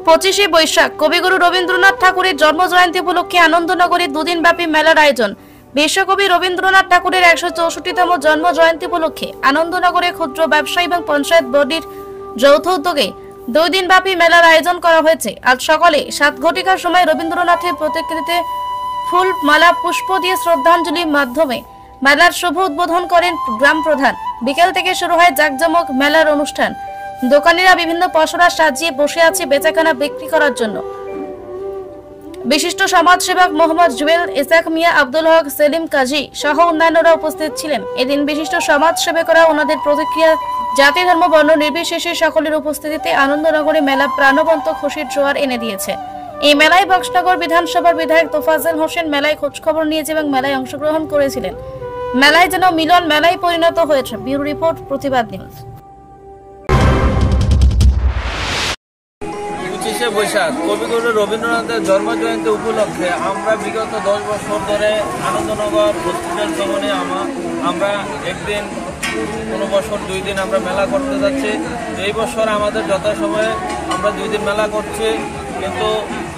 25শে বৈশাখ কবিগুরু রবীন্দ্রনাথ ঠাকুরের জন্মজয়ন্তী উপলক্ষে আনন্দনগরে দুদিনব্যাপী মেলার আয়োজন। বিশ্বকবি রবীন্দ্রনাথ ঠাকুরের 164তম জন্ম জয়ন্তী উপলক্ষে আনন্দনগরে ক্ষুদ্র ব্যবসায়ী এবং পঞ্চায়েত বোর্ডের যৌথ উদ্যোগে 2 দিনব্যাপী মেলার আয়োজন করা হয়েছে। আজ সকালে 7 ঘটিকার সময় রবীন্দ্রনাথের প্রতিকৃতিতে ফুল মালা পুষ্প দিয়ে শ্রদ্ধাঞ্জলির মাধ্যমে মেলার শুভ উদ্বোধন করেন গ্রাম প্রধান। বিকেল থেকে শুরু হয় জাঁকজমক মেলার অনুষ্ঠান। দোকানিরা বিভিন্ন পসরা সাজিয়ে বসে আছে বেচাকেনা বিক্রি করার জন্য। বিশিষ্ট সমাজসেবক মোহাম্মদ জুয়েল, ইসাক মিয়া, আব্দুল হক, সেলিম কাজী সহ অন্যান্যরা উপস্থিত ছিলেন। এদিন বিশিষ্ট সমাজসেবকরা ওনাদের প্রতিক্রিয়া জাতি ধর্ম বর্ণ নির্বিশেষে সকলের উপস্থিতিতে আনন্দনগরে মেলা প্রাণবন্ত খুশির জোয়ার এনে দিয়েছে। এই মেলায় বক্সনগর বিধানসভার বিধায়ক তোফাজ্জল হোসেন মেলায় খোঁজখবর নিয়েছে এবং মেলায় অংশগ্রহণ করেছিলেন। মেলায় যেন মিলন মেলায় পরিণত হয়েছে। ব্যুরো রিপোর্ট, প্রতিবাদ নিউজ। 25শে বৈশাখ কবিগুরু রবীন্দ্রনাথের জন্মজয়ন্তী উপলক্ষে আমরা বিগত 10 বছর ধরে আনন্দনগর হসপিটাল ভবনে আমরা একদিন, কোনো বছর 2 দিন আমরা মেলা করতে যাচ্ছি। এই বছর আমাদের যথাসময়ে আমরা 2 দিন মেলা করছি, কিন্তু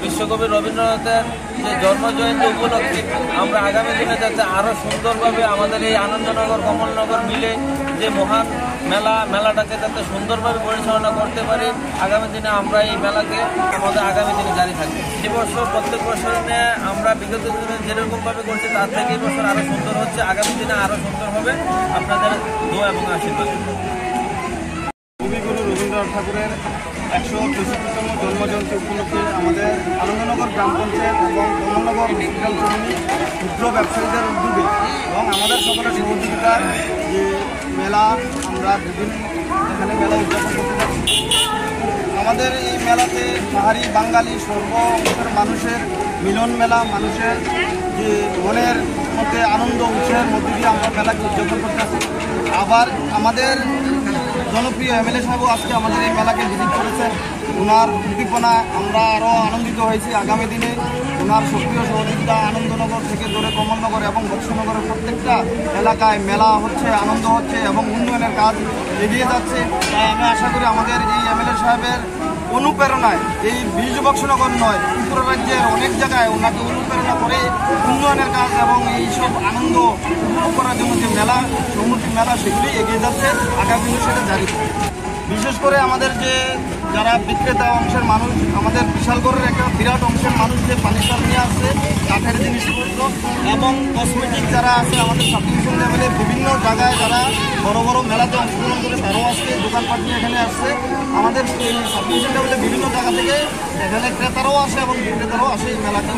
বিশ্বকবি রবীন্দ্রনাথের যে জন্মজয়ন্তী উপলক্ষে আমরা আগামী দিনে যাতে আরও সুন্দরভাবে আমাদের এই আনন্দনগর কমলনগর মিলে যে মহান মেলাটাকে যাতে সুন্দরভাবে পরিচালনা করতে পারি, আগামী দিনে আমরা এই মেলাকে আমাদের আগামী দিনে জারি থাকবে। এই বছর প্রত্যেক বছর নিয়ে আমরা বিগত দিনে যেরকমভাবে করছি তার থেকে এই বছর আরও সুন্দর হচ্ছে, আগামী দিনে আরও সুন্দর হবে। আপনাদের দোয়া এবং আশীর্বাদ। কবিগুরু রবীন্দ্রনাথ ঠাকুরের 164তম জন্মজয়ন্তী উপলক্ষে আমাদের আনন্দনগর গ্রাম পঞ্চায়েত এবং কমলনগর হসপিটাল কমিটি ক্ষুদ্র ব্যবসায়ীদের উদ্যোগে এবং আমাদের সকলের সহযোগিতায় যে মেলা, আমরা 2 দিন এখানে মেলা উদযাপন করতে যাচ্ছি। আমাদের এই মেলাতে পাহাড়ি বাঙালি সর্ব অংশের মানুষের মিলন মেলা, মানুষের যে মনের মধ্যে আনন্দ উৎসাহের মধ্যে দিয়ে আমরা মেলাকে উদযাপন করতে আসি। আবার আমাদের জনপ্রিয় এমএলএ সাহেবও আজকে আমাদের এই মেলাকে ভিজিট করেছেন। ওনার উদ্দীপনায় আমরা আরও আনন্দিত হয়েছি। আগামী দিনে ওনার সক্রিয় সহযোগিতা আনন্দনগর থেকে ধরে কমলনগর এবং বক্সনগরের প্রত্যেকটা এলাকায় মেলা হচ্ছে, আনন্দ হচ্ছে এবং উন্নয়নের কাজ এগিয়ে যাচ্ছে। তাই আমি আশা করি আমাদের এই এমএলএ সাহেবের অনুপ্রেরণায় এই বক্সনগর নয়, ত্রিপুরা রাজ্যের অনেক জায়গায় ওনাকে অনুপ্রেরণা করে উন্নয়নের কাজ এবং এইসব আনন্দ উপভোগ করার জন্য যে মেলা, সমুদ্রিক মেলা, সেগুলি এগিয়ে যাচ্ছে। আগামী দিনে সেটা জারি থাকবে। বিশেষ করে আমাদের যে যারা বিক্রেতা অংশের মানুষ, আমাদের বিশালগড়ের একটা বিরাট অংশের মানুষ যে ফার্নিচার নিয়ে আসছে, কাঠের জিনিসপত্র এবং কসমেটিক যারা আছে, আমাদের সাব ডিভিশন লেভেলে বিভিন্ন জায়গায় যারা বড় বড় মেলাতে অংশগ্রহণ করে তারাও আসছে, দোকানপাট নিয়ে এখানে আসছে। আমাদের সাব ডিভিশন লেভেলে বিভিন্ন জায়গা থেকে এখানে ক্রেতারাও আসে এবং বিক্রেতারাও আসে এই মেলাতে।